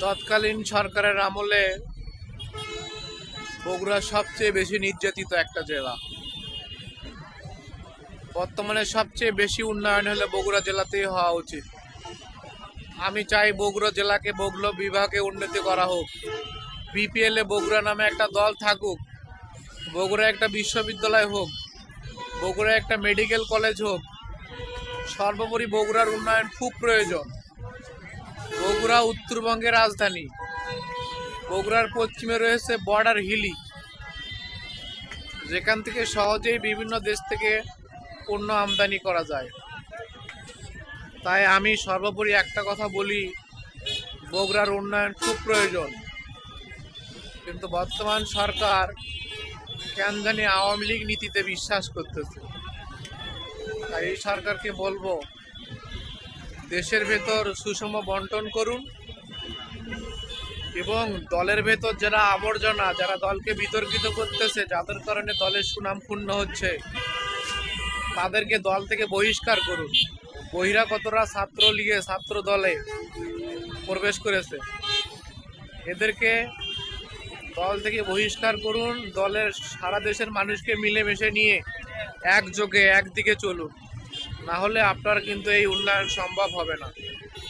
তৎকালীন সরকারের আমলে বগুড়া সবচেয়ে বেশি নির্যাতিত একটা জেলা। বর্তমানে সবচেয়ে বেশি উন্নয়ন হলে বগুড়া জেলাতেই হওয়া উচিত। আমি চাই বগুড়া জেলাকে বগুড়া বিভাগে উন্নতি করা হোক। বিপিএল এ বগুড়া নামে একটা দল থাকুক, বগুড়া একটা বিশ্ববিদ্যালয় হোক, বগুড়া একটা মেডিকেল কলেজ হোক। সর্বোপরি বগুড়ার উন্নয়ন খুব প্রয়োজন। বগুড়া উত্তরবঙ্গের রাজধানী। বগুড়ার পশ্চিমে রয়েছে বর্ডার হিলি, যেখান থেকে সহজেই বিভিন্ন দেশ থেকে পণ্য আমদানি করা যায়। তাই আমি সর্বোপরি একটা কথা বলি, বগুড়ার উন্নয়ন খুব প্রয়োজন। কিন্তু বর্তমান সরকার কেন জানি আওয়ামী লীগ নীতিতে বিশ্বাস করতেছে। তাই এই সরকারকে বলবো, দেশের ভেতর সুষম বন্টন করুন এবং দলের ভেতর যারা আবর্জনা, যারা দলকে বিতর্কিত করতেছে, যাদের কারণে দলের সুনাম ক্ষুণ্ণ হচ্ছে, তাদেরকে দল থেকে বহিষ্কার করুন। বহিরাগতরা ছাত্র লীগে, ছাত্র দলে প্রবেশ করেছে, এদেরকে দল থেকে বহিষ্কার করুন। দলের সারা দেশের মানুষকে মিলেমিশে নিয়ে একযোগে একদিকে চলুন, না হলে আপনার কিন্তু এই উন্নয়ন সম্ভব হবে না।